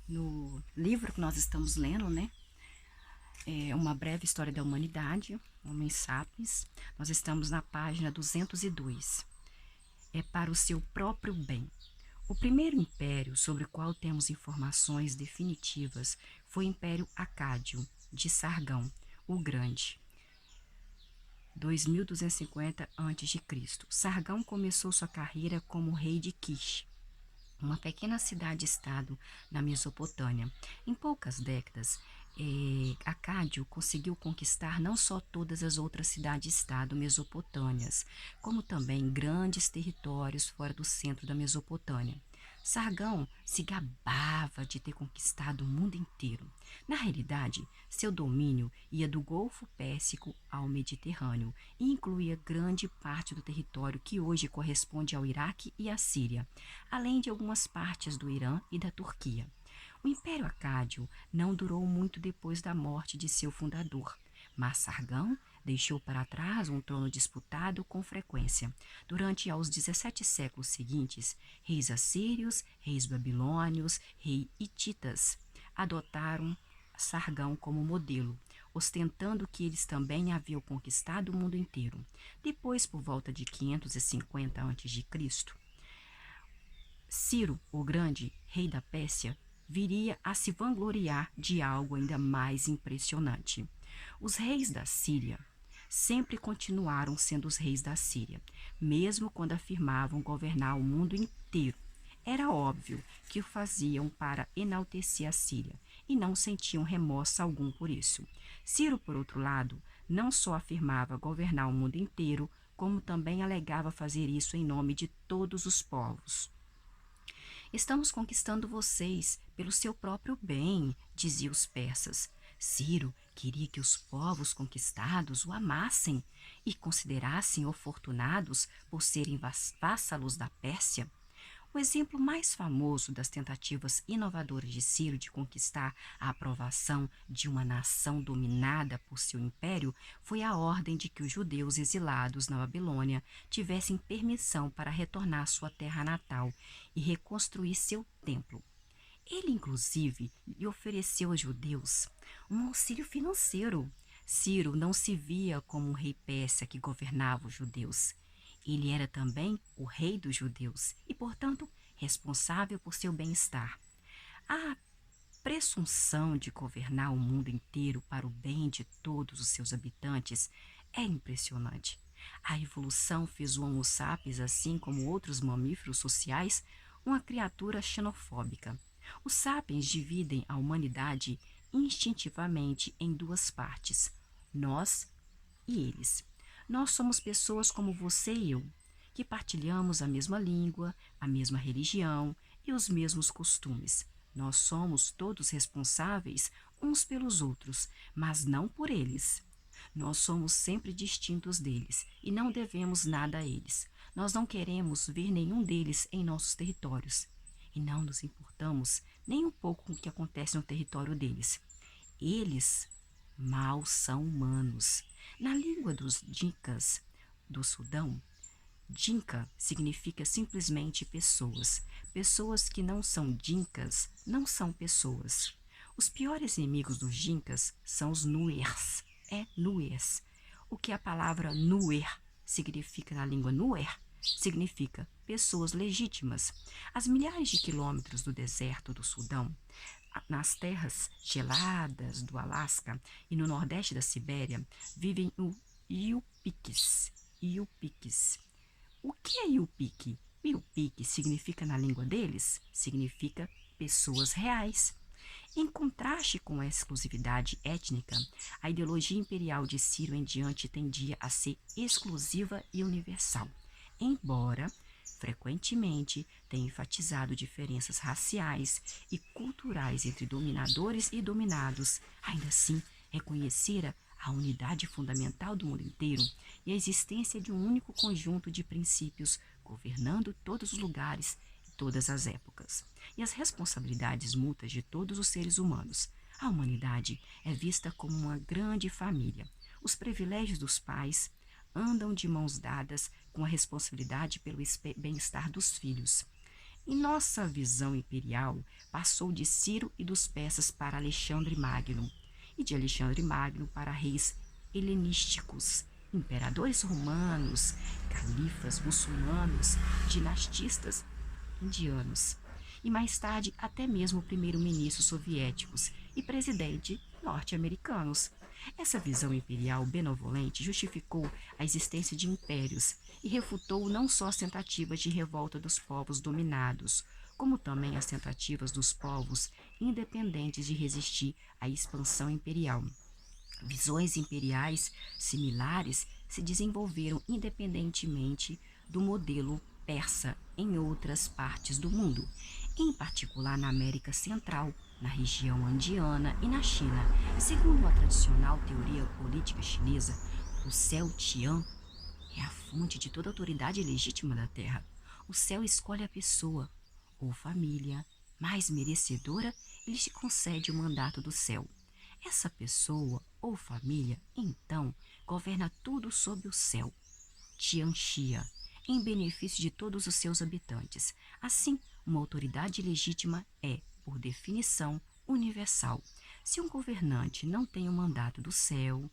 no livro que nós estamos lendo, né? É uma breve história da humanidade, Homem Sapiens. Nós estamos na página 202. É para o seu próprio bem. O primeiro império sobre o qual temos informações definitivas foi o Império Acádio, de Sargão, o Grande, 2250 a.C. Sargão começou sua carreira como rei de Kish, uma pequena cidade-estado na Mesopotâmia. Em poucas décadas, Acádio conseguiu conquistar não só todas as outras cidades-estado mesopotâmias, como também grandes territórios fora do centro da Mesopotâmia. Sargão se gabava de ter conquistado o mundo inteiro. Na realidade, seu domínio ia do Golfo Pérsico ao Mediterrâneo e incluía grande parte do território que hoje corresponde ao Iraque e à Síria, além de algumas partes do Irã e da Turquia. O Império Acádio não durou muito depois da morte de seu fundador, mas Sargão deixou para trás um trono disputado com frequência. Durante aos 17 séculos seguintes, reis assírios, reis babilônios, reis hititas adotaram Sargão como modelo, ostentando que eles também haviam conquistado o mundo inteiro. Depois, por volta de 550 a.C., Ciro, o Grande, rei da Pérsia, viria a se vangloriar de algo ainda mais impressionante. Os reis da Síria sempre continuaram sendo os reis da Síria, mesmo quando afirmavam governar o mundo inteiro. Era óbvio que o faziam para enaltecer a Síria e não sentiam remorso algum por isso. Ciro, por outro lado, não só afirmava governar o mundo inteiro, como também alegava fazer isso em nome de todos os povos. Estamos conquistando vocês pelo seu próprio bem, diziam os persas. Ciro queria que os povos conquistados o amassem e considerassem-o fortunados por serem vassalos da Pérsia. O exemplo mais famoso das tentativas inovadoras de Ciro de conquistar a aprovação de uma nação dominada por seu império foi a ordem de que os judeus exilados na Babilônia tivessem permissão para retornar à sua terra natal e reconstruir seu templo. Ele, inclusive, lhe ofereceu aos judeus um auxílio financeiro. Ciro não se via como um rei persa que governava os judeus. Ele era também o rei dos judeus e, portanto, responsável por seu bem-estar. A presunção de governar o mundo inteiro para o bem de todos os seus habitantes é impressionante. A evolução fez o Homo sapiens, assim como outros mamíferos sociais, uma criatura xenofóbica. Os sapiens dividem a humanidade instintivamente em duas partes, nós e eles. Nós somos pessoas como você e eu, que partilhamos a mesma língua, a mesma religião e os mesmos costumes. Nós somos todos responsáveis uns pelos outros, mas não por eles. Nós somos sempre distintos deles e não devemos nada a eles. Nós não queremos ver nenhum deles em nossos territórios e não nos importamos nem um pouco com o que acontece no território deles. Eles mal são humanos. Na língua dos Dinkas do Sudão, Dinka significa simplesmente pessoas. Pessoas que não são Dinkas não são pessoas. Os piores inimigos dos Dinkas são os Nuers. Nuers. O que a palavra Nuer significa na língua Nuer significa pessoas legítimas. As milhares de quilômetros do deserto do Sudão, nas terras geladas do Alasca e no nordeste da Sibéria, vivem os Yupikis. Yupikis. O que é Yupik? Yupik significa na língua deles, significa pessoas reais. Em contraste com a exclusividade étnica, a ideologia imperial de Ciro em diante tendia a ser exclusiva e universal, embora frequentemente tenha enfatizado diferenças raciais e culturais entre dominadores e dominados. Ainda assim, reconhecera a unidade fundamental do mundo inteiro e a existência de um único conjunto de princípios governando todos os lugares e todas as épocas, e as responsabilidades mútuas de todos os seres humanos. A humanidade é vista como uma grande família. Os privilégios dos pais andam de mãos dadas com a responsabilidade pelo bem-estar dos filhos. Em nossa visão imperial, passou de Ciro e dos persas para Alexandre Magno, e de Alexandre Magno para reis helenísticos, imperadores romanos, califas muçulmanos, dinastistas indianos, e mais tarde até mesmo primeiro-ministros soviéticos e presidentes norte-americanos. Essa visão imperial benevolente justificou a existência de impérios e refutou não só as tentativas de revolta dos povos dominados, como também as tentativas dos povos independentes de resistir à expansão imperial. Visões imperiais similares se desenvolveram independentemente do modelo persa em outras partes do mundo, em particular na América Central, na região andiana e na China. Segundo a tradicional teoria política chinesa, o céu Tian é a fonte de toda autoridade legítima da Terra. O céu escolhe a pessoa ou família mais merecedora, ele te concede o mandato do céu. Essa pessoa ou família, então, governa tudo sob o céu, Tianxia, em benefício de todos os seus habitantes. Assim, uma autoridade legítima é, por definição, universal. Se um governante não tem o mandato do céu,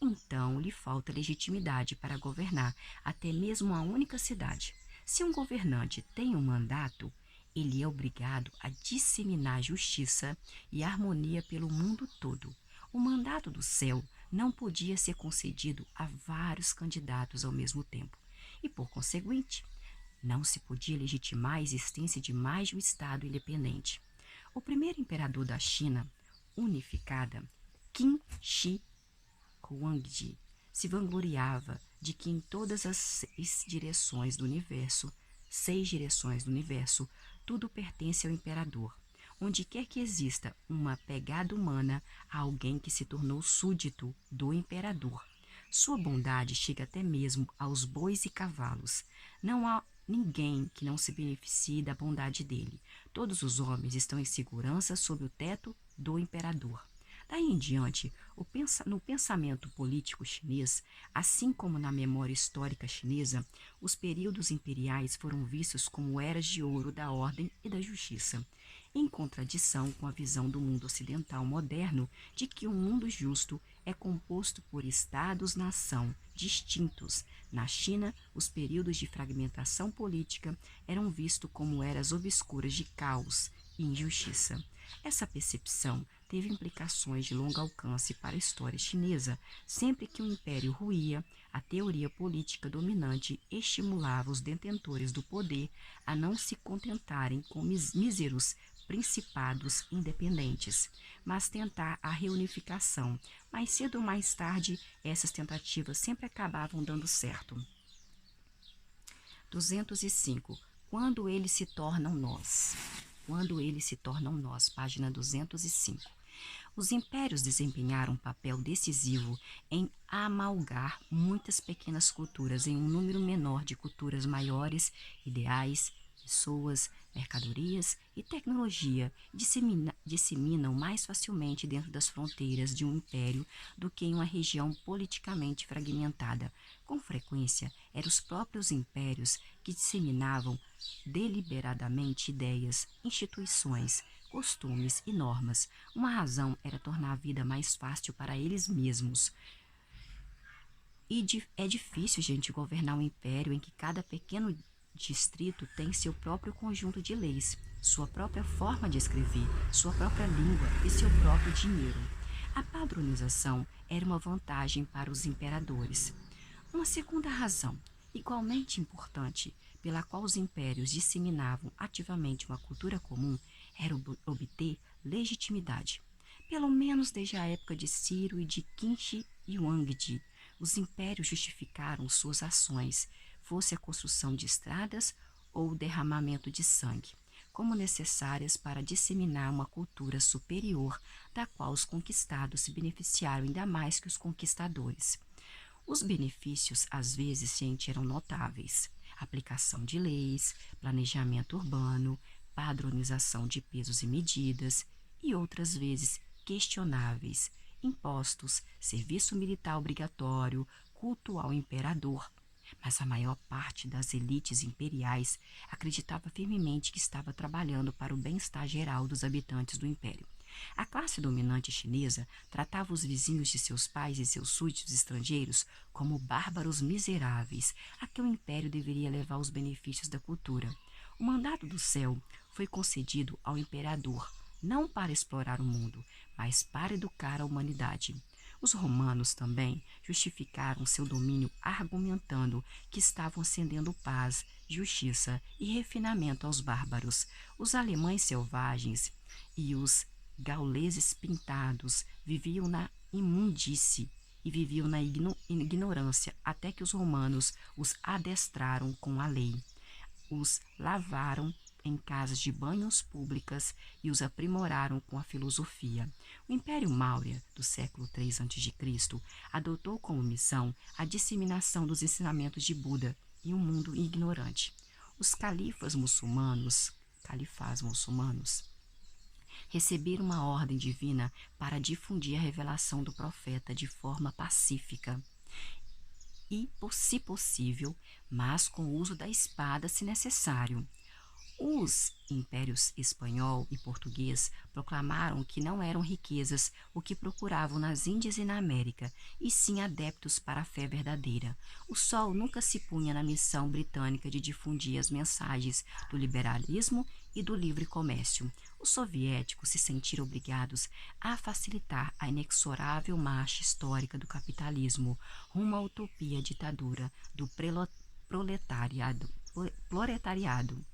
então lhe falta legitimidade para governar até mesmo uma única cidade. Se um governante tem um mandato, ele é obrigado a disseminar justiça e harmonia pelo mundo todo. O mandato do céu não podia ser concedido a vários candidatos ao mesmo tempo, e, por conseguinte, não se podia legitimar a existência de mais de um Estado independente. O primeiro imperador da China unificada, Qin Shi Huangdi, se vangloriava de que em todas as 6 direções do universo, tudo pertence ao imperador. Onde quer que exista uma pegada humana, há alguém que se tornou súdito do imperador. Sua bondade chega até mesmo aos bois e cavalos. Não há ninguém que não se beneficie da bondade dele. Todos os homens estão em segurança sob o teto do imperador. Daí em diante, no pensamento político chinês, assim como na memória histórica chinesa, os períodos imperiais foram vistos como eras de ouro da ordem e da justiça, em contradição com a visão do mundo ocidental moderno de que o mundo justo é composto por estados-nação distintos. Na China, os períodos de fragmentação política eram vistos como eras obscuras de caos e injustiça. Essa percepção teve implicações de longo alcance para a história chinesa. Sempre que o império ruía, a teoria política dominante estimulava os detentores do poder a não se contentarem com míseros principados independentes, mas tentar a reunificação. Mais cedo ou mais tarde, essas tentativas sempre acabavam dando certo. 205. Quando eles se tornam nós. Quando eles se tornam nós, página 205. Os impérios desempenharam um papel decisivo em amalgar muitas pequenas culturas em um número menor de culturas maiores, ideais, pessoas, mercadorias e tecnologia disseminam mais facilmente dentro das fronteiras de um império do que em uma região politicamente fragmentada. Com frequência, eram os próprios impérios que disseminavam deliberadamente ideias, instituições, costumes e normas. Uma razão era tornar a vida mais fácil para eles mesmos. É difícil, gente, governar um império em que cada pequeno distrito tem seu próprio conjunto de leis, sua própria forma de escrever, sua própria língua e seu próprio dinheiro. A padronização era uma vantagem para os imperadores. Uma segunda razão, igualmente importante, pela qual os impérios disseminavam ativamente uma cultura comum, era obter legitimidade. Pelo menos desde a época de Ciro e de Qin Shi Huangdi, os impérios justificaram suas ações, fosse a construção de estradas ou o derramamento de sangue, como necessárias para disseminar uma cultura superior, da qual os conquistados se beneficiaram ainda mais que os conquistadores. Os benefícios, às vezes, gente, eram notáveis. Aplicação de leis, planejamento urbano, padronização de pesos e medidas, e outras vezes questionáveis, impostos, serviço militar obrigatório, culto ao imperador. mas a maior parte das elites imperiais acreditava firmemente que estava trabalhando para o bem-estar geral dos habitantes do império. A classe dominante chinesa tratava os vizinhos de seus pais e seus súditos estrangeiros como bárbaros miseráveis, a que o império deveria levar os benefícios da cultura. O mandato do céu foi concedido ao imperador, não para explorar o mundo, mas para educar a humanidade. Os romanos também justificaram seu domínio argumentando que estavam acendendo paz, justiça e refinamento aos bárbaros. Os alemães selvagens e os gauleses pintados viviam na imundície e viviam na ignorância até que os romanos os adestraram com a lei, os lavaram em casas de banhos públicas e os aprimoraram com a filosofia. O Império Maurya, do século III a.C., adotou como missão a disseminação dos ensinamentos de Buda em um mundo ignorante. Os califás muçulmanos, receberam uma ordem divina para difundir a revelação do profeta de forma pacífica e, se possível, mas com o uso da espada se necessário. Os impérios espanhol e português proclamaram que não eram riquezas o que procuravam nas Índias e na América, e sim adeptos para a fé verdadeira. O sol nunca se punha na missão britânica de difundir as mensagens do liberalismo e do livre comércio. Os soviéticos se sentiram obrigados a facilitar a inexorável marcha histórica do capitalismo rumo à utopia ditadura do proletariado.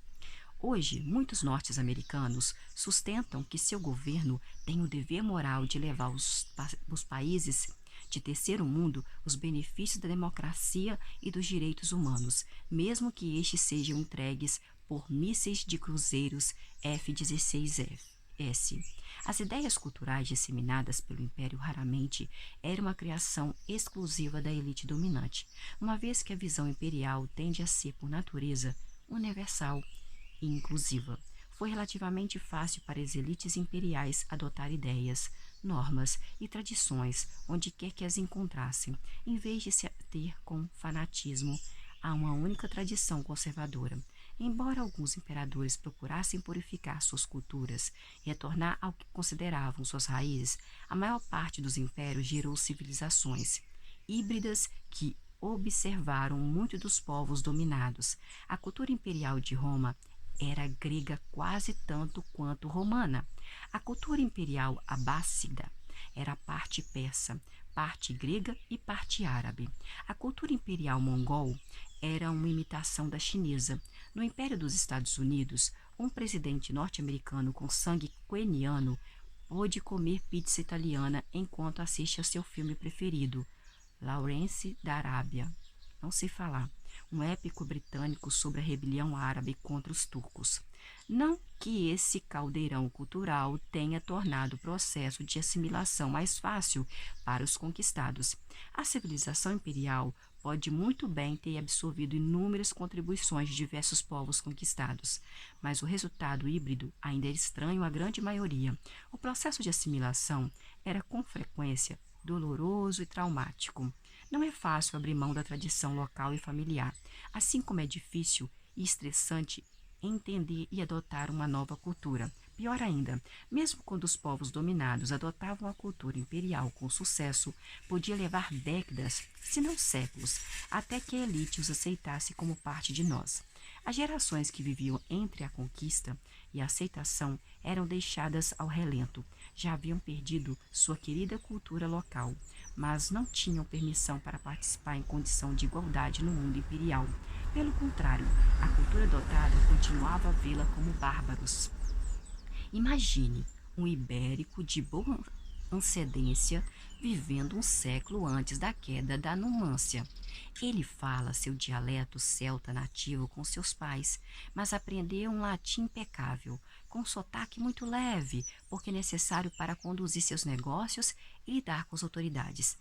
Hoje, muitos norte-americanos sustentam que seu governo tem o dever moral de levar os países de terceiro mundo os benefícios da democracia e dos direitos humanos, mesmo que estes sejam entregues por mísseis de cruzeiros F-16S. As ideias culturais disseminadas pelo Império raramente eram uma criação exclusiva da elite dominante, uma vez que a visão imperial tende a ser, por natureza, universal e inclusiva. Foi relativamente fácil para as elites imperiais adotar ideias, normas e tradições onde quer que as encontrassem, em vez de se ater com fanatismo a uma única tradição conservadora. Embora alguns imperadores procurassem purificar suas culturas e retornar ao que consideravam suas raízes, a maior parte dos impérios gerou civilizações híbridas que observaram muitos dos povos dominados. A cultura imperial de Roma era grega quase tanto quanto romana. A cultura imperial abássida era parte persa, parte grega e parte árabe. A cultura imperial mongol era uma imitação da chinesa. No Império dos Estados Unidos, um presidente norte-americano com sangue queniano pôde comer pizza italiana enquanto assiste ao seu filme preferido, Lawrence da Arábia. Não sei falar. Um épico britânico sobre a rebelião árabe contra os turcos. Não que esse caldeirão cultural tenha tornado o processo de assimilação mais fácil para os conquistados. A civilização imperial pode muito bem ter absorvido inúmeras contribuições de diversos povos conquistados, mas o resultado híbrido ainda era estranho à grande maioria. O processo de assimilação era com frequência doloroso e traumático. Não é fácil abrir mão da tradição local e familiar, assim como é difícil e estressante entender e adotar uma nova cultura. Pior ainda, mesmo quando os povos dominados adotavam a cultura imperial com sucesso, podia levar décadas, se não séculos, até que a elite os aceitasse como parte de nós. As gerações que viviam entre a conquista e a aceitação eram deixadas ao relento. Já haviam perdido sua querida cultura local, mas não tinham permissão para participar em condição de igualdade no mundo imperial. Pelo contrário, a cultura adotada continuava a vê-la como bárbaros. Imagine um ibérico de boa ascendência vivendo um século antes da queda da Numância. Ele fala seu dialeto celta nativo com seus pais, mas aprendeu um latim impecável, com sotaque muito leve, porque é necessário para conduzir seus negócios e lidar com as autoridades.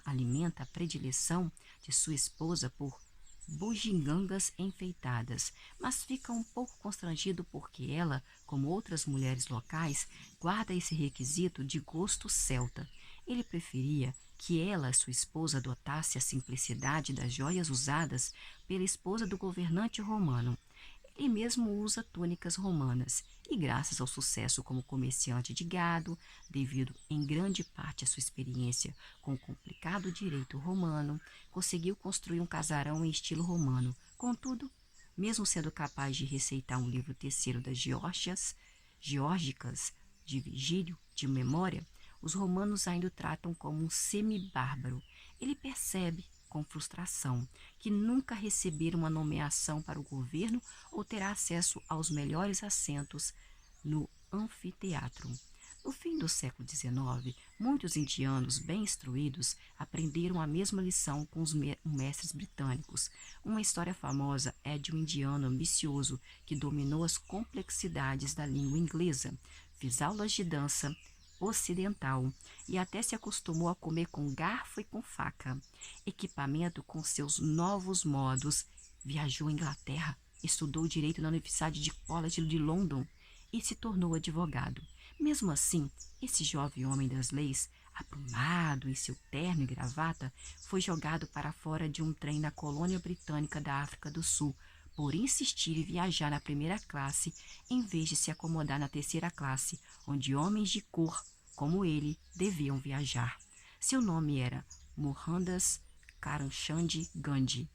Alimenta a predileção de sua esposa por bugigangas enfeitadas, mas fica um pouco constrangido porque ela, como outras mulheres locais, guarda esse requisito de gosto celta. Ele preferia que ela, sua esposa, adotasse a simplicidade das joias usadas pela esposa do governante romano. Ele mesmo usa túnicas romanas e, graças ao sucesso como comerciante de gado, devido em grande parte à sua experiência com o complicado direito romano, conseguiu construir um casarão em estilo romano. Contudo, mesmo sendo capaz de receitar um livro terceiro das geórgicas de Virgílio, de memória, os romanos ainda o tratam como um semi-bárbaro. Ele percebe, com frustração, que nunca receberá uma nomeação para o governo ou terá acesso aos melhores assentos no anfiteatro. No fim do século XIX, muitos indianos bem instruídos aprenderam a mesma lição com os mestres britânicos. Uma história famosa é de um indiano ambicioso que dominou as complexidades da língua inglesa, fez aulas de dança ocidental e até se acostumou a comer com garfo e com faca. Equipamento com seus novos modos, viajou à Inglaterra, estudou direito na Universidade de College de London e se tornou advogado. Mesmo assim, esse jovem homem das leis, aprumado em seu terno e gravata, foi jogado para fora de um trem na colônia britânica da África do Sul, por insistir em viajar na primeira classe em vez de se acomodar na terceira classe, onde homens de cor, como ele, deviam viajar. Seu nome era Mohandas Karamchand Gandhi.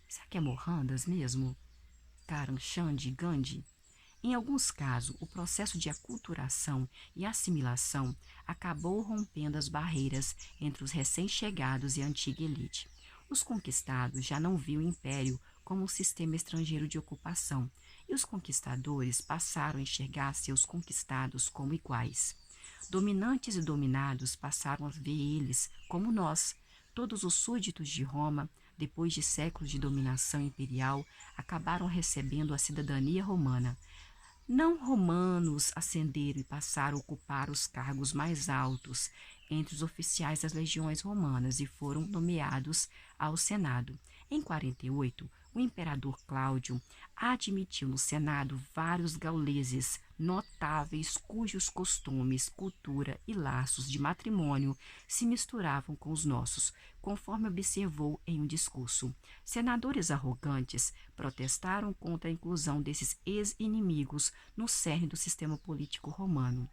Será que é Mohandas mesmo? Karamchand Gandhi? Em alguns casos, o processo de aculturação e assimilação acabou rompendo as barreiras entre os recém-chegados e a antiga elite. Os conquistados já não viam o império como um sistema estrangeiro de ocupação, e os conquistadores passaram a enxergar seus conquistados como iguais. Dominantes e dominados passaram a ver eles como nós. Todos os súditos de Roma, depois de séculos de dominação imperial, acabaram recebendo a cidadania romana. Não romanos ascenderam e passaram a ocupar os cargos mais altos entre os oficiais das legiões romanas e foram nomeados ao Senado. Em 48, o imperador Cláudio admitiu no Senado vários gauleses notáveis cujos costumes, cultura e laços de matrimônio se misturavam com os nossos, conforme observou em um discurso. Senadores arrogantes protestaram contra a inclusão desses ex-inimigos no cerne do sistema político romano.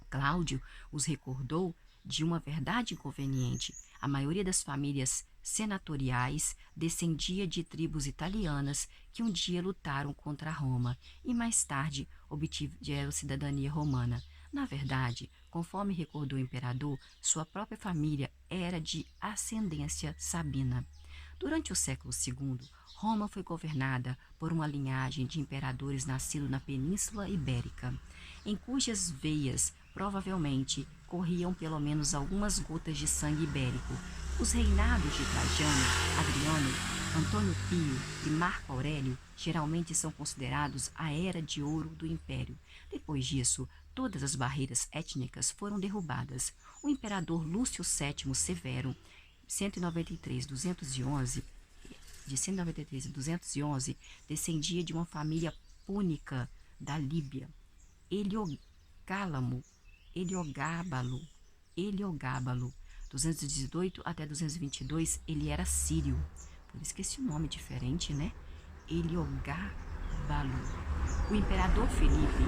Cláudio os recordou de uma verdade inconveniente. A maioria das famílias senatoriais descendia de tribos italianas que um dia lutaram contra Roma e mais tarde obtiveram cidadania romana. Na verdade, conforme recordou o imperador, sua própria família era de ascendência sabina. Durante o século II, Roma foi governada por uma linhagem de imperadores nascidos na Península Ibérica, em cujas veias provavelmente corriam pelo menos algumas gotas de sangue ibérico. Os reinados de Trajano, Adriano, Antônio Pio e Marco Aurélio geralmente são considerados a era de ouro do Império. Depois disso, todas as barreiras étnicas foram derrubadas. O imperador Lúcio VII Severo, 193-211, de 193 a 211, descendia de uma família púnica da Líbia. Heliogábalo, 218 até 222, ele era sírio. Por isso que esse nome é diferente, né? Heliogábalo. O imperador Felipe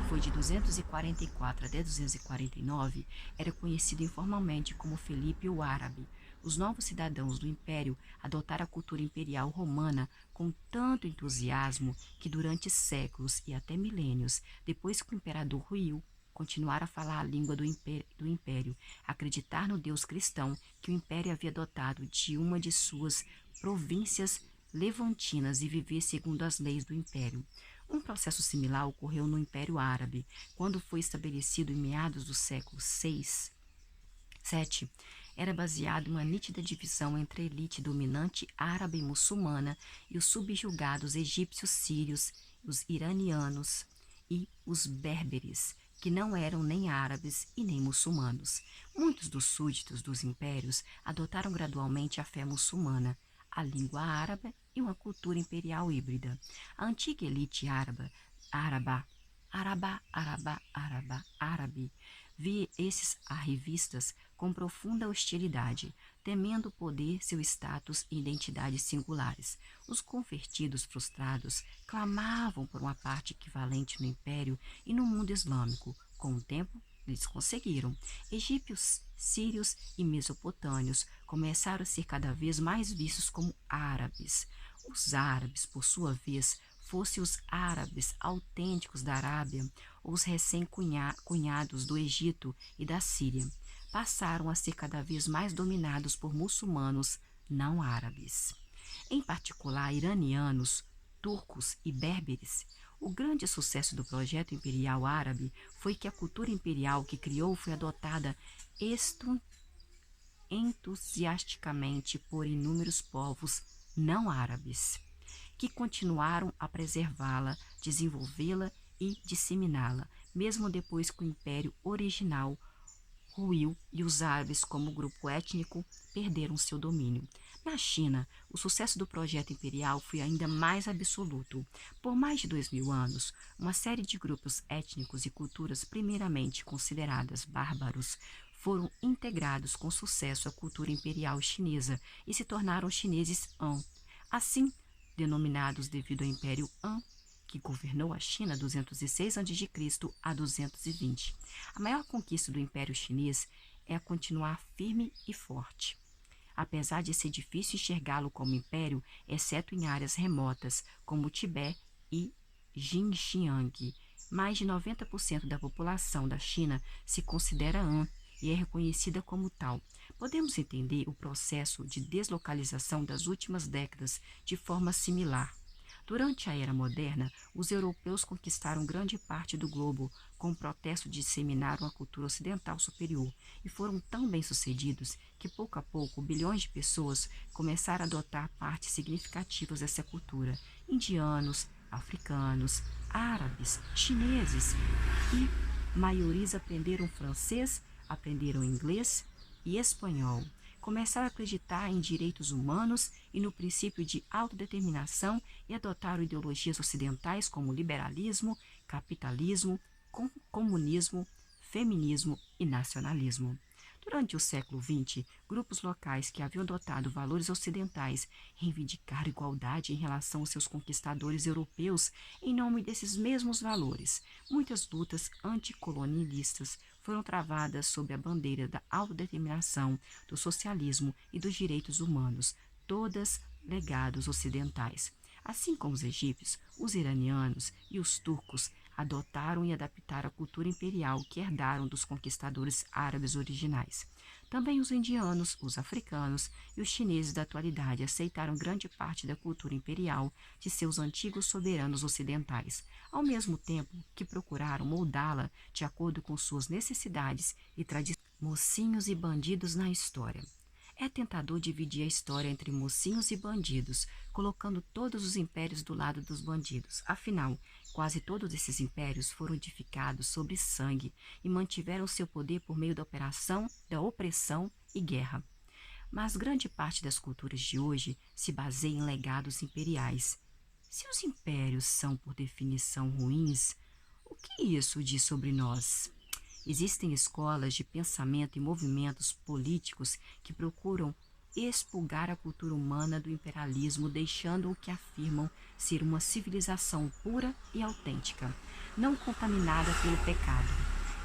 foi de 244 até 249, era conhecido informalmente como Felipe o Árabe. Os novos cidadãos do império adotaram a cultura imperial romana com tanto entusiasmo que durante séculos e até milênios, depois que o imperador ruiu, continuaram a falar a língua do império, acreditar no Deus cristão que o império havia adotado de uma de suas províncias levantinas e viver segundo as leis do império. Um processo similar ocorreu no Império Árabe, quando foi estabelecido em meados do século VII. Era baseado em uma nítida divisão entre a elite dominante árabe e muçulmana e os subjugados egípcios, sírios, os iranianos e os berberes, que não eram nem árabes e nem muçulmanos. Muitos dos súditos dos impérios adotaram gradualmente a fé muçulmana, a língua árabe e uma cultura imperial híbrida. A antiga elite árabe via esses arrivistas com profunda hostilidade, temendo poder, seu status e identidade singulares. Os convertidos frustrados clamavam por uma parte equivalente no Império e no mundo islâmico. Com o tempo, eles conseguiram. Egípcios, sírios e mesopotâmios começaram a ser cada vez mais vistos como árabes. Os árabes, por sua vez, fossem os árabes autênticos da Arábia ou os recém-cunhados do Egito e da Síria, passaram a ser cada vez mais dominados por muçulmanos não árabes, em particular iranianos, turcos e berberes. O grande sucesso do projeto imperial árabe foi que a cultura imperial que criou foi adotada entusiasticamente por inúmeros povos não árabes, que continuaram a preservá-la, desenvolvê-la e disseminá-la, mesmo depois que o império original ruiu e os árabes, como grupo étnico, perderam seu domínio. Na China, o sucesso do projeto imperial foi ainda mais absoluto. Por mais de 2000 anos, uma série de grupos étnicos e culturas primeiramente consideradas bárbaros foram integrados com sucesso à cultura imperial chinesa e se tornaram chineses Han. Assim, denominados devido ao Império Han, que governou a China 206 a.C. a 220. A maior conquista do Império Chinês é a continuar firme e forte. Apesar de ser difícil enxergá-lo como império, exceto em áreas remotas, como o Tibete e Xinjiang, mais de 90% da população da China se considera Han e é reconhecida como tal. Podemos entender o processo de deslocalização das últimas décadas de forma similar. Durante a Era Moderna, os europeus conquistaram grande parte do globo com o propósito de disseminar uma cultura ocidental superior e foram tão bem-sucedidos que, pouco a pouco, bilhões de pessoas começaram a adotar partes significativas dessa cultura. Indianos, africanos, árabes, chineses e maiorias aprenderam francês, aprenderam inglês e espanhol. Começaram a acreditar em direitos humanos e no princípio de autodeterminação e adotaram ideologias ocidentais como liberalismo, capitalismo, comunismo, feminismo e nacionalismo. Durante o século XX, grupos locais que haviam adotado valores ocidentais reivindicaram igualdade em relação aos seus conquistadores europeus em nome desses mesmos valores. Muitas lutas anticolonialistas foram travadas sob a bandeira da autodeterminação, do socialismo e dos direitos humanos, todas legados ocidentais. Assim como os egípcios, os iranianos e os turcos adotaram e adaptaram a cultura imperial que herdaram dos conquistadores árabes originais. Também os indianos, os africanos e os chineses da atualidade aceitaram grande parte da cultura imperial de seus antigos soberanos ocidentais, ao mesmo tempo que procuraram moldá-la de acordo com suas necessidades e tradições. Mocinhos e bandidos na história. É tentador dividir a história entre mocinhos e bandidos, colocando todos os impérios do lado dos bandidos. Afinal, quase todos esses impérios foram edificados sobre sangue e mantiveram seu poder por meio da opressão e guerra. Mas grande parte das culturas de hoje se baseia em legados imperiais. Se os impérios são, por definição, ruins, o que isso diz sobre nós? Existem escolas de pensamento e movimentos políticos que procuram expurgar a cultura humana do imperialismo, deixando o que afirmam ser uma civilização pura e autêntica, não contaminada pelo pecado.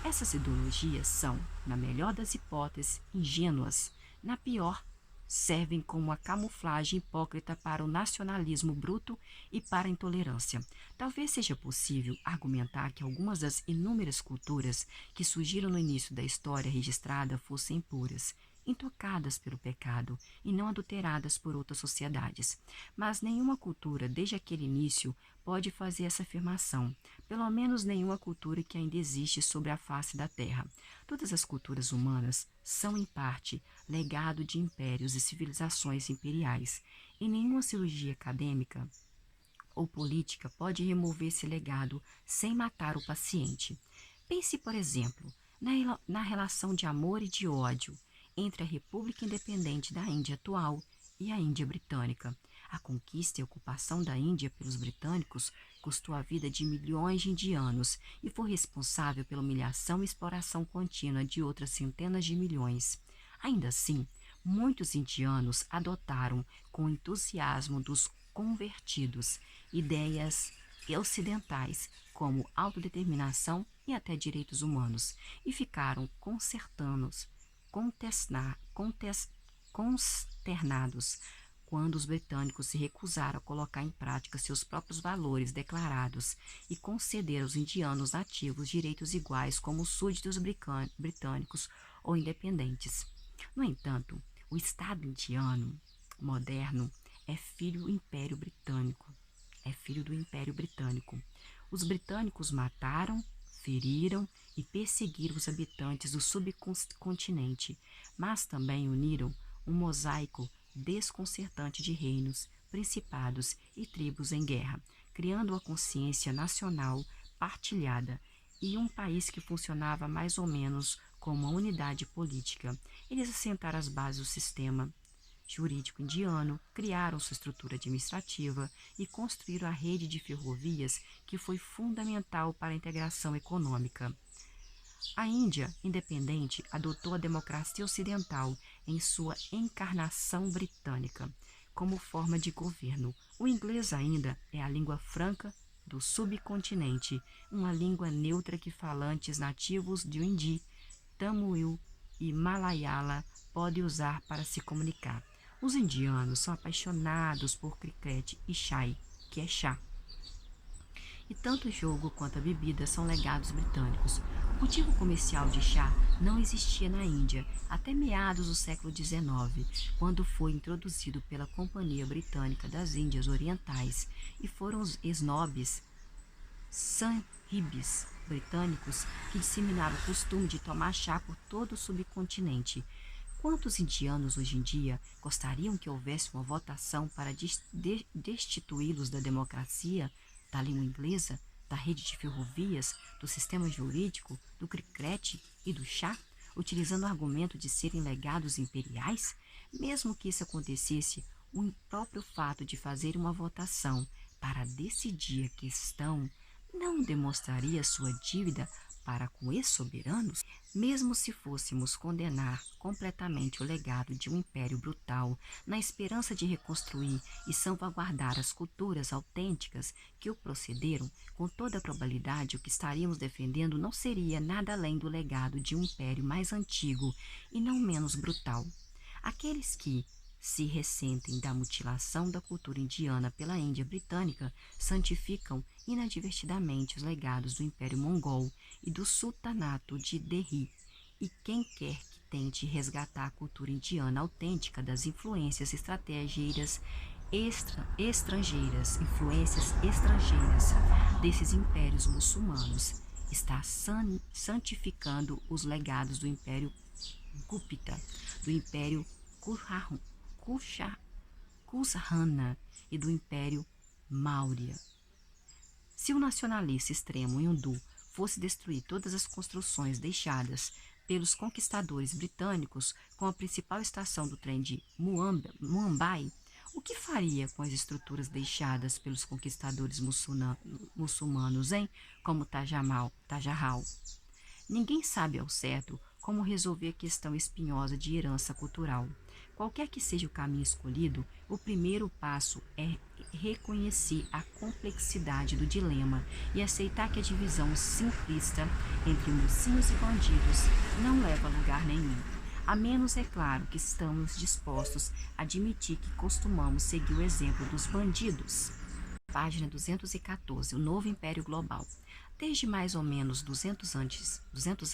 Essas ideologias são, na melhor das hipóteses, ingênuas, na pior, servem como uma camuflagem hipócrita para o nacionalismo bruto e para a intolerância. Talvez seja possível argumentar que algumas das inúmeras culturas que surgiram no início da história registrada fossem impuras, intocadas pelo pecado e não adulteradas por outras sociedades. Mas nenhuma cultura, desde aquele início, pode fazer essa afirmação, pelo menos nenhuma cultura que ainda existe sobre a face da Terra. Todas as culturas humanas são, em parte, legado de impérios e civilizações imperiais, e nenhuma cirurgia acadêmica ou política pode remover esse legado sem matar o paciente. Pense, por exemplo, na relação de amor e de ódio entre a República Independente da Índia atual e a Índia Britânica. A conquista e ocupação da Índia pelos britânicos custou a vida de milhões de indianos e foi responsável pela humilhação e exploração contínua de outras centenas de milhões. Ainda assim, muitos indianos adotaram com entusiasmo dos convertidos ideias ocidentais como autodeterminação e até direitos humanos e ficaram consternados quando os britânicos se recusaram a colocar em prática seus próprios valores declarados e conceder aos indianos nativos direitos iguais como os súditos britânicos ou independentes. No entanto, o Estado indiano moderno é filho do Império Britânico. Os britânicos mataram, feriram e perseguiram os habitantes do subcontinente, mas também uniram um mosaico desconcertante de reinos, principados e tribos em guerra, criando uma consciência nacional partilhada e um país que funcionava mais ou menos como uma unidade política. Eles assentaram as bases do sistema jurídico indiano, criaram sua estrutura administrativa e construíram a rede de ferrovias que foi fundamental para a integração econômica. A Índia independente adotou a democracia ocidental em sua encarnação britânica como forma de governo. O inglês ainda é a língua franca do subcontinente, uma língua neutra que falantes nativos de Hindi, Tamil e Malayala podem usar para se comunicar. Os indianos são apaixonados por cricket e chai, que é chá. E tanto o jogo quanto a bebida são legados britânicos. O cultivo comercial de chá não existia na Índia até meados do século XIX, quando foi introduzido pela Companhia Britânica das Índias Orientais e foram os snobs sahibs britânicos que disseminaram o costume de tomar chá por todo o subcontinente. Quantos indianos hoje em dia gostariam que houvesse uma votação para destituí-los da democracia, da língua inglesa, da rede de ferrovias, do sistema jurídico, do cricket e do chá, utilizando o argumento de serem legados imperiais? Mesmo que isso acontecesse, o próprio fato de fazer uma votação para decidir a questão não demonstraria sua dívida para com esses soberanos? Mesmo se fôssemos condenar completamente o legado de um império brutal, na esperança de reconstruir e salvaguardar as culturas autênticas que o procederam, com toda a probabilidade o que estaríamos defendendo não seria nada além do legado de um império mais antigo e não menos brutal. Aqueles que se ressentem da mutilação da cultura indiana pela Índia britânica santificam inadvertidamente os legados do Império Mongol e do Sultanato de Delhi, e quem quer que tente resgatar a cultura indiana autêntica das influências estrangeiras desses impérios muçulmanos está santificando os legados do Império Gupta, do Império Kusharana e do Império Maurya. Se o nacionalista extremo hindu fosse destruir todas as construções deixadas pelos conquistadores britânicos, com a principal estação do trem de Mumbai, o que faria com as estruturas deixadas pelos conquistadores muçulmanos, hein? Como Taj Mahal? Ninguém sabe ao certo como resolver a questão espinhosa de herança cultural. Qualquer que seja o caminho escolhido, o primeiro passo é reconhecer a complexidade do dilema e aceitar que a divisão simplista entre mocinhos e bandidos não leva a lugar nenhum. A menos, é claro, que estamos dispostos a admitir que costumamos seguir o exemplo dos bandidos. Página 214, o novo Império Global. Desde mais ou menos 200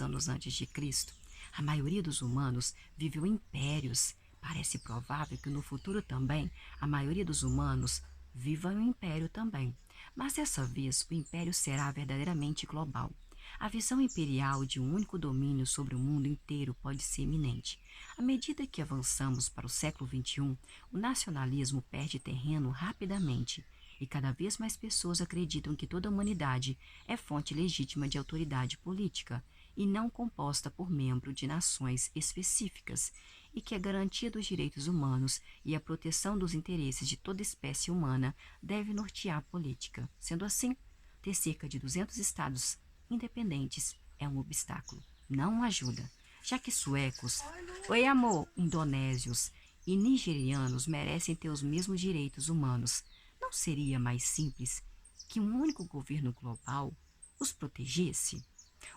anos antes de Cristo, a maioria dos humanos viveu em impérios. Parece provável que no futuro também a maioria dos humanos viva em um império também. Mas dessa vez o império será verdadeiramente global. A visão imperial de um único domínio sobre o mundo inteiro pode ser iminente. À medida que avançamos para o século XXI, o nacionalismo perde terreno rapidamente e cada vez mais pessoas acreditam que toda a humanidade é fonte legítima de autoridade política e não composta por membros de nações específicas. e que a garantia dos direitos humanos e a proteção dos interesses de toda espécie humana deve nortear a política. Sendo assim, ter cerca de 200 estados independentes é um obstáculo, não ajuda, já que suecos, oi amor, indonésios e nigerianos merecem ter os mesmos direitos humanos. Não seria mais simples que um único governo global os protegesse?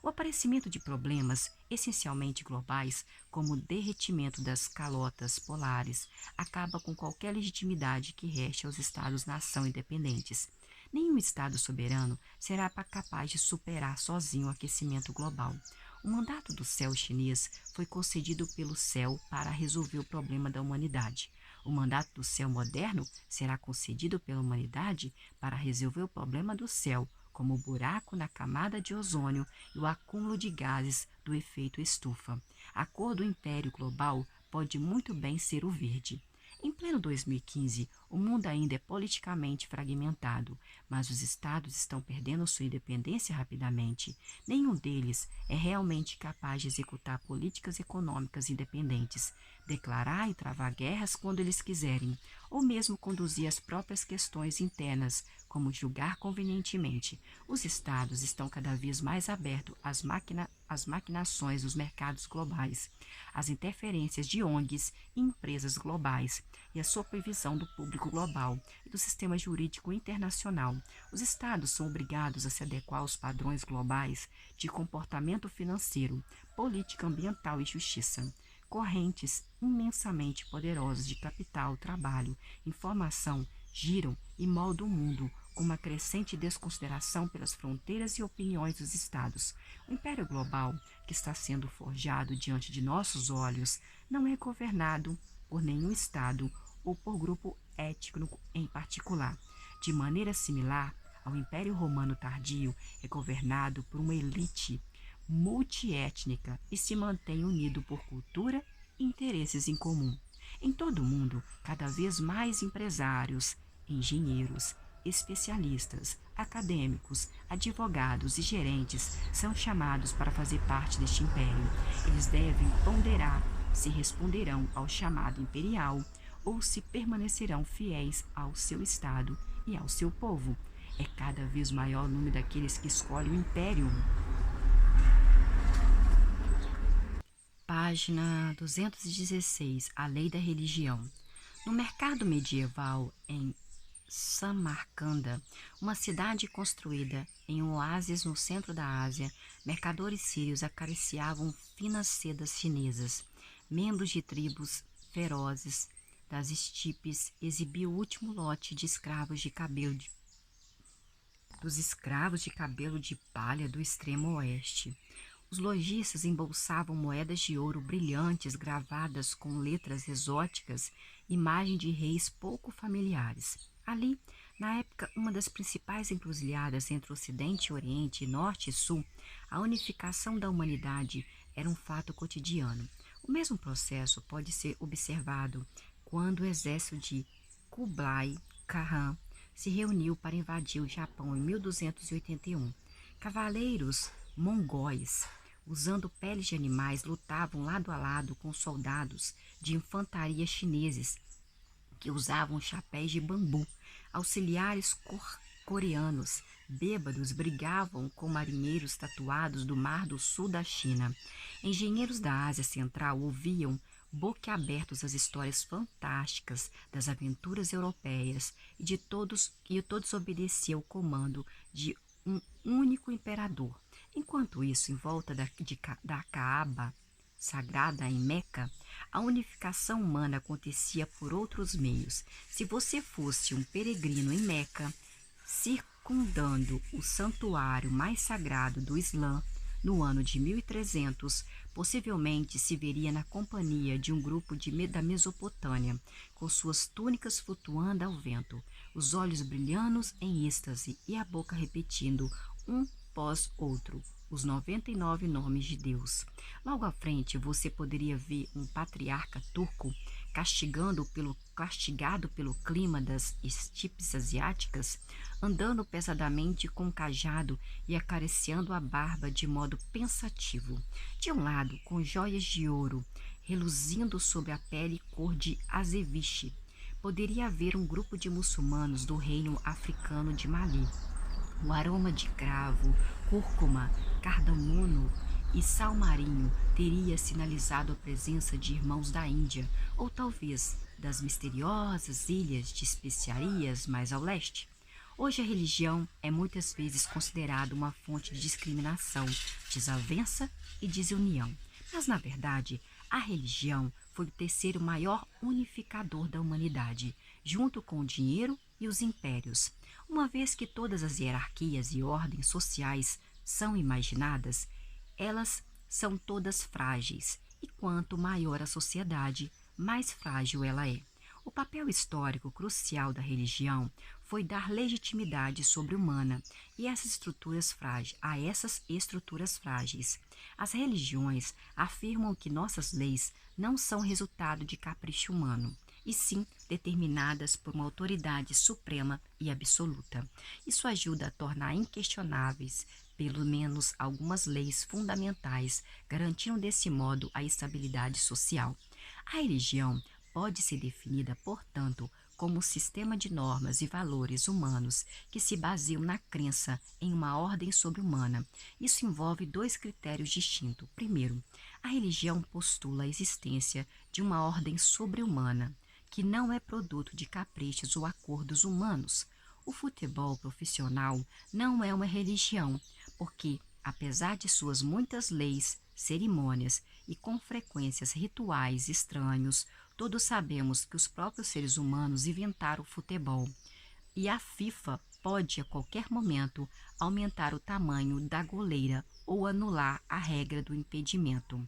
O aparecimento de problemas essencialmente globais, como o derretimento das calotas polares, acaba com qualquer legitimidade que reste aos Estados-nação independentes. Nenhum Estado soberano será capaz de superar sozinho o aquecimento global. O mandato do céu chinês foi concedido pelo céu para resolver o problema da humanidade. O mandato do céu moderno será concedido pela humanidade para resolver o problema do céu, como o buraco na camada de ozônio e o acúmulo de gases do efeito estufa. A cor do império global pode muito bem ser o verde. Em pleno 2015, o mundo ainda é politicamente fragmentado, mas os estados estão perdendo sua independência rapidamente. Nenhum deles é realmente capaz de executar políticas econômicas independentes, declarar e travar guerras quando eles quiserem, ou mesmo conduzir as próprias questões internas, como julgar convenientemente. Os estados estão cada vez mais abertos às maquinações dos mercados globais, às interferências de ONGs e empresas globais e à supervisão do público global e do sistema jurídico internacional. Os estados são obrigados a se adequar aos padrões globais de comportamento financeiro, política ambiental e justiça. Correntes imensamente poderosas de capital, trabalho, informação giram e moldam o mundo com uma crescente desconsideração pelas fronteiras e opiniões dos estados. O império global, que está sendo forjado diante de nossos olhos, não é governado por nenhum estado ou por grupo étnico em particular. De maneira similar ao Império Romano tardio, é governado por uma elite multiétnica e se mantém unido por cultura e interesses em comum. Em todo o mundo, cada vez mais empresários, engenheiros, especialistas, acadêmicos, advogados e gerentes são chamados para fazer parte deste império. Eles devem ponderar se responderão ao chamado imperial ou se permanecerão fiéis ao seu Estado e ao seu povo. É cada vez maior o número daqueles que escolhem o império. Página 216. A lei da religião. No mercado medieval em Samarcanda, uma cidade construída em um oásis no centro da Ásia, mercadores sírios acariciavam finas sedas chinesas. Membros de tribos ferozes das estipes exibiam o último lote de escravos de cabelo de palha do extremo oeste. Os lojistas embolsavam moedas de ouro brilhantes gravadas com letras exóticas, imagem de reis pouco familiares. Ali, na época, uma das principais encruzilhadas entre Ocidente e Oriente, Norte e Sul, a unificação da humanidade era um fato cotidiano. O mesmo processo pode ser observado quando o exército de Kublai Khan se reuniu para invadir o Japão em 1281. Cavaleiros mongóis, usando peles de animais, lutavam lado a lado com soldados de infantaria chineses, que usavam chapéus de bambu. Auxiliares coreanos, bêbados, brigavam com marinheiros tatuados do Mar do Sul da China. Engenheiros da Ásia Central ouviam boquiabertos as histórias fantásticas das aventuras europeias e todos obedeciam ao comando de um único imperador. Enquanto isso, em volta da Caaba sagrada em Meca, a unificação humana acontecia por outros meios. Se você fosse um peregrino em Meca, circundando o santuário mais sagrado do Islã, no ano de 1300, possivelmente se veria na companhia de um grupo da Mesopotâmia, com suas túnicas flutuando ao vento, os olhos brilhando em êxtase e a boca repetindo um pós outro os 99 nomes de Deus. Logo à frente, você poderia ver um patriarca turco castigado pelo clima das estepes asiáticas, andando pesadamente com um cajado e acariciando a barba de modo pensativo. De um lado, com joias de ouro reluzindo sob a pele cor de azeviche. Poderia haver um grupo de muçulmanos do reino africano de Mali. O aroma de cravo, cúrcuma, cardamomo e sal marinho teria sinalizado a presença de irmãos da Índia, ou talvez das misteriosas ilhas de especiarias mais ao leste. Hoje a religião é muitas vezes considerada uma fonte de discriminação, desavença e desunião. Mas, na verdade, a religião foi o terceiro maior unificador da humanidade, junto com o dinheiro e os impérios. Uma vez que todas as hierarquias e ordens sociais são imaginadas, elas são todas frágeis, e quanto maior a sociedade, mais frágil ela é. O papel histórico crucial da religião foi dar legitimidade sobre-humana a essas estruturas frágeis. As religiões afirmam que nossas leis não são resultado de capricho humano, e sim determinadas por uma autoridade suprema e absoluta. Isso ajuda a tornar inquestionáveis pelo menos algumas leis fundamentais, garantindo desse modo a estabilidade social. A religião pode ser definida, portanto, como um sistema de normas e valores humanos que se baseiam na crença em uma ordem sobre-humana. Isso envolve dois critérios distintos. Primeiro, a religião postula a existência de uma ordem sobre-humana, que não é produto de caprichos ou acordos humanos. O futebol profissional não é uma religião, porque, apesar de suas muitas leis, cerimônias e com frequências rituais estranhos, todos sabemos que os próprios seres humanos inventaram o futebol. E a FIFA pode, a qualquer momento, aumentar o tamanho da goleira ou anular a regra do impedimento.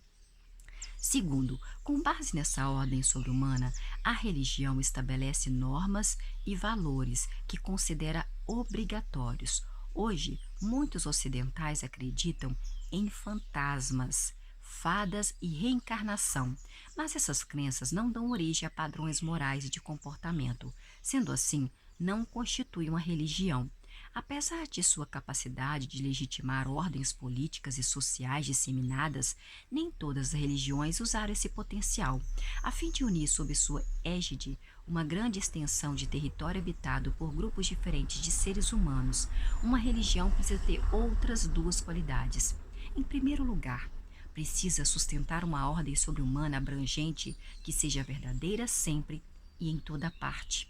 Segundo, com base nessa ordem sobre-humana, a religião estabelece normas e valores que considera obrigatórios. Hoje, muitos ocidentais acreditam em fantasmas, fadas e reencarnação, mas essas crenças não dão origem a padrões morais e de comportamento. Sendo assim, não constituem uma religião. Apesar de sua capacidade de legitimar ordens políticas e sociais disseminadas, nem todas as religiões usaram esse potencial. A fim de unir sob sua égide uma grande extensão de território habitado por grupos diferentes de seres humanos, uma religião precisa ter outras duas qualidades. Em primeiro lugar, precisa sustentar uma ordem sobre-humana abrangente que seja verdadeira sempre e em toda parte.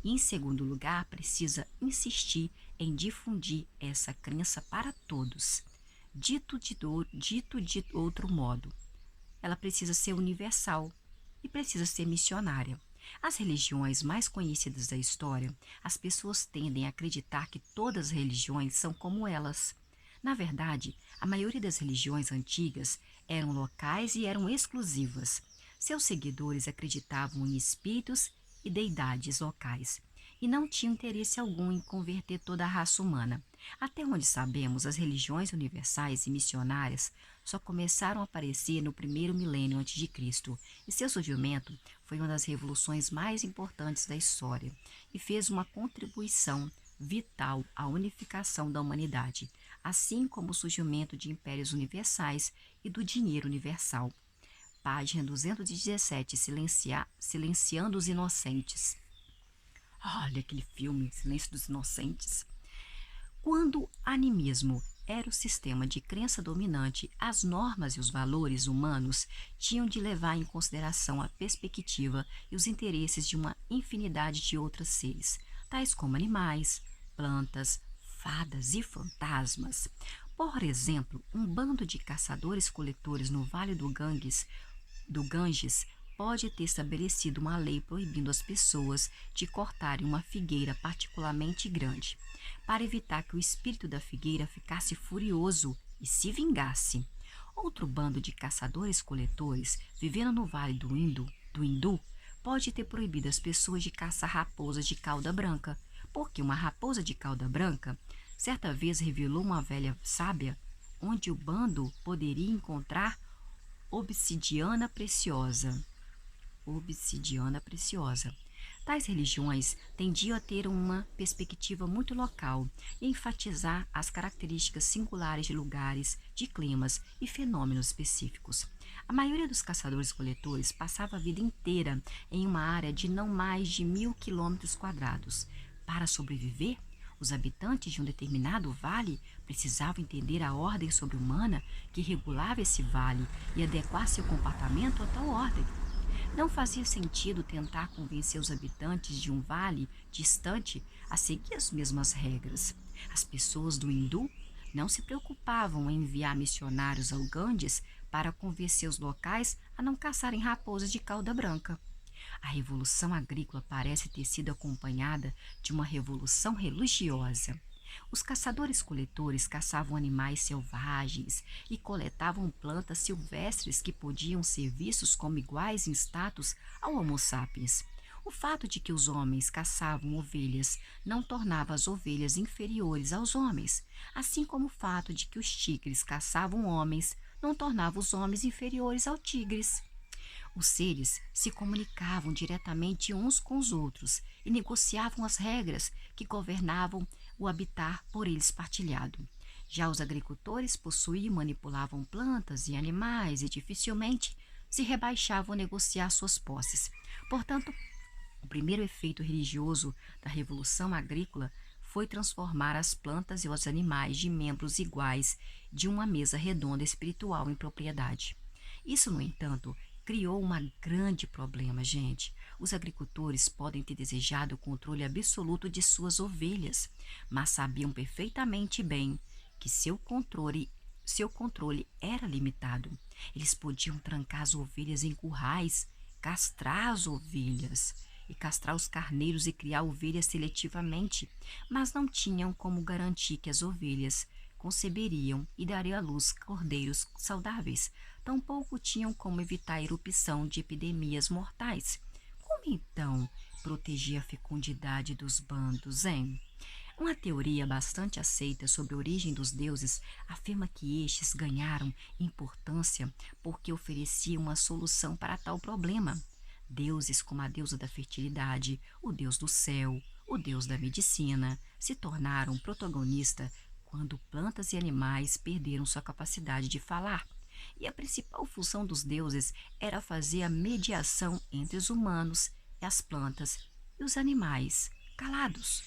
E, em segundo lugar, precisa insistir em difundir essa crença para todos. Dito de outro modo, ela precisa ser universal e precisa ser missionária. As religiões mais conhecidas da história, as pessoas tendem a acreditar que todas as religiões são como elas. Na verdade, a maioria das religiões antigas eram locais e eram exclusivas. Seus seguidores acreditavam em espíritos e deidades locais, e não tinham interesse algum em converter toda a raça humana. Até onde sabemos, as religiões universais e missionárias só começaram a aparecer no primeiro milênio a.C., e seu surgimento foi uma das revoluções mais importantes da história, e fez uma contribuição vital à unificação da humanidade, assim como o surgimento de impérios universais e do dinheiro universal. Página 217, Silenciando os Inocentes. Olha aquele filme, Silêncio dos Inocentes. Quando o animismo era o sistema de crença dominante, as normas e os valores humanos tinham de levar em consideração a perspectiva e os interesses de uma infinidade de outros seres, tais como animais, plantas, fadas e fantasmas. Por exemplo, um bando de caçadores-coletores no Vale do Ganges pode ter estabelecido uma lei proibindo as pessoas de cortarem uma figueira particularmente grande, para evitar que o espírito da figueira ficasse furioso e se vingasse. Outro bando de caçadores-coletores, vivendo no Vale do Hindu, pode ter proibido as pessoas de caçar raposas de cauda branca, porque uma raposa de cauda branca certa vez revelou uma velha sábia onde o bando poderia encontrar obsidiana preciosa. Tais religiões tendiam a ter uma perspectiva muito local e enfatizar as características singulares de lugares, de climas e fenômenos específicos. A maioria dos caçadores-coletores passava a vida inteira em uma área de não mais de 1.000 quilômetros quadrados. Para sobreviver, os habitantes de um determinado vale precisavam entender a ordem sobre-humana que regulava esse vale e adequar seu comportamento a tal ordem. Não fazia sentido tentar convencer os habitantes de um vale distante a seguir as mesmas regras. As pessoas do Hindu não se preocupavam em enviar missionários ao Ganges para convencer os locais a não caçarem raposas de cauda branca. A revolução agrícola parece ter sido acompanhada de uma revolução religiosa. Os caçadores-coletores caçavam animais selvagens e coletavam plantas silvestres que podiam ser vistos como iguais em status ao Homo sapiens. O fato de que os homens caçavam ovelhas não tornava as ovelhas inferiores aos homens, assim como o fato de que os tigres caçavam homens não tornava os homens inferiores aos tigres. Os seres se comunicavam diretamente uns com os outros e negociavam as regras que governavam o habitat por eles partilhado. Já os agricultores possuíam e manipulavam plantas e animais e dificilmente se rebaixavam a negociar suas posses. Portanto, o primeiro efeito religioso da Revolução Agrícola foi transformar as plantas e os animais de membros iguais de uma mesa redonda espiritual em propriedade. Isso, no entanto, criou um grande problema, gente. Os agricultores podem ter desejado o controle absoluto de suas ovelhas, mas sabiam perfeitamente bem que seu controle era limitado. Eles podiam trancar as ovelhas em currais, castrar as ovelhas e castrar os carneiros e criar ovelhas seletivamente, mas não tinham como garantir que as ovelhas conceberiam e dariam à luz cordeiros saudáveis. Tampouco tinham como evitar a erupção de epidemias mortais. Como então proteger a fecundidade dos bandos, hein? Uma teoria bastante aceita sobre a origem dos deuses afirma que estes ganharam importância porque ofereciam uma solução para tal problema. Deuses como a deusa da fertilidade, o deus do céu, o deus da medicina, se tornaram protagonistas quando plantas e animais perderam sua capacidade de falar. E a principal função dos deuses era fazer a mediação entre os humanos e as plantas e os animais calados.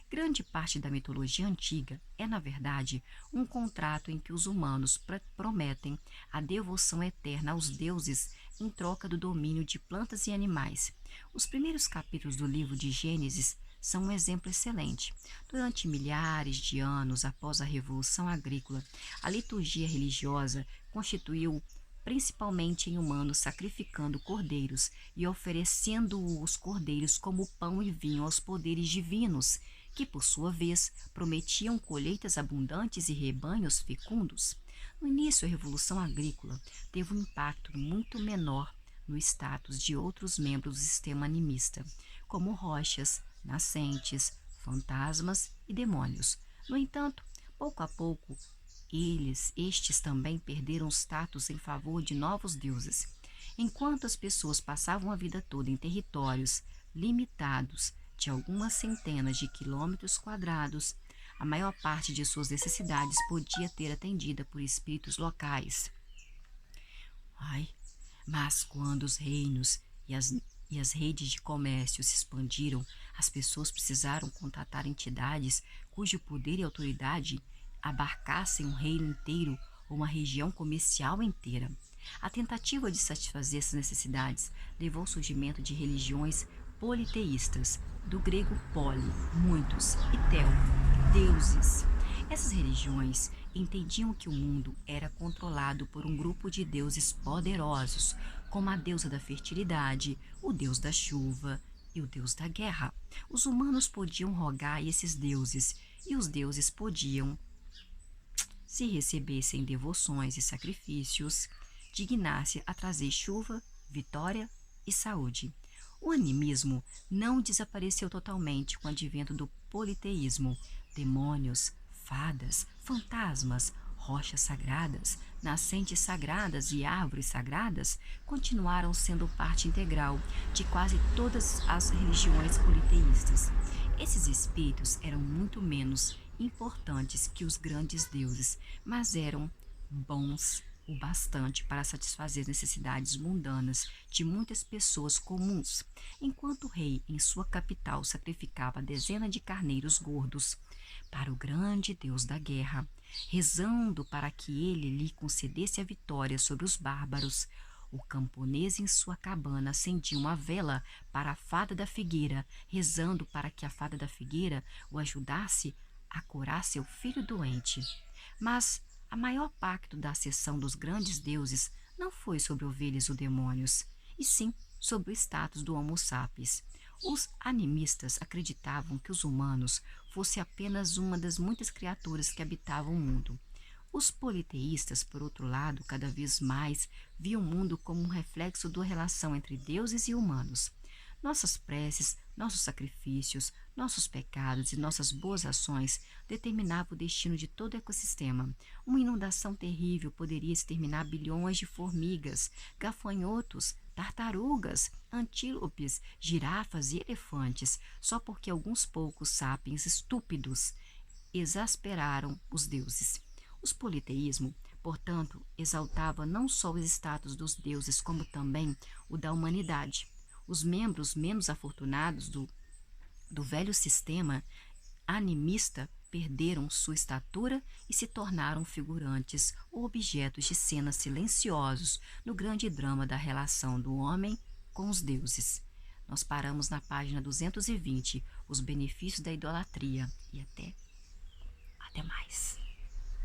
Grande parte da mitologia antiga é, na verdade, um contrato em que os humanos prometem a devoção eterna aos deuses em troca do domínio de plantas e animais. Os primeiros capítulos do livro de Gênesis são um exemplo excelente. Durante milhares de anos após a Revolução Agrícola, a liturgia religiosa constituiu principalmente em humanos sacrificando cordeiros e oferecendo os cordeiros como pão e vinho aos poderes divinos, que, por sua vez, prometiam colheitas abundantes e rebanhos fecundos. No início, a Revolução Agrícola teve um impacto muito menor no status de outros membros do sistema animista, como rochas, nascentes, fantasmas e demônios. No entanto, pouco a pouco, estes também perderam status em favor de novos deuses. Enquanto as pessoas passavam a vida toda em territórios limitados de algumas centenas de quilômetros quadrados, a maior parte de suas necessidades podia ter atendida por espíritos locais. Mas quando os reinos e as redes de comércio se expandiram, as pessoas precisaram contratar entidades cujo poder e autoridade abarcassem um reino inteiro ou uma região comercial inteira. A tentativa de satisfazer essas necessidades levou ao surgimento de religiões politeístas, do grego poli, muitos, e tel, deuses. Essas religiões entendiam que o mundo era controlado por um grupo de deuses poderosos, como a deusa da fertilidade, o deus da chuva e o deus da guerra. Os humanos podiam rogar a esses deuses, e os deuses podiam, se recebessem devoções e sacrifícios, dignar-se a trazer chuva, vitória e saúde. O animismo não desapareceu totalmente com o advento do politeísmo. Demônios, fadas, fantasmas, Rochas sagradas, nascentes sagradas e árvores sagradas continuaram sendo parte integral de quase todas as religiões politeístas. Esses espíritos eram muito menos importantes que os grandes deuses, mas eram bons o bastante para satisfazer as necessidades mundanas de muitas pessoas comuns. Enquanto o rei, em sua capital, sacrificava dezenas de carneiros gordos para o grande Deus da guerra, rezando para que ele lhe concedesse a vitória sobre os bárbaros, o camponês em sua cabana acendia uma vela para a fada da figueira, rezando para que a fada da figueira o ajudasse a curar seu filho doente. Mas a maior parte da ascensão dos grandes deuses não foi sobre ovelhas ou demônios, e sim sobre o status do Homo sapiens. Os animistas acreditavam que os humanos fossem apenas uma das muitas criaturas que habitavam o mundo. Os politeístas, por outro lado, cada vez mais viam o mundo como um reflexo da relação entre deuses e humanos. Nossas preces, nossos sacrifícios, nossos pecados e nossas boas ações determinavam o destino de todo o ecossistema. Uma inundação terrível poderia exterminar bilhões de formigas, gafanhotos, tartarugas, antílopes, girafas e elefantes, só porque alguns poucos sapiens estúpidos exasperaram os deuses. O politeísmo, portanto, exaltava não só os status dos deuses, como também o da humanidade. Os membros menos afortunados do velho sistema animista perderam sua estatura e se tornaram figurantes ou objetos de cenas silenciosos no grande drama da relação do homem com os deuses. Nós paramos na página 220, os benefícios da idolatria, e até mais.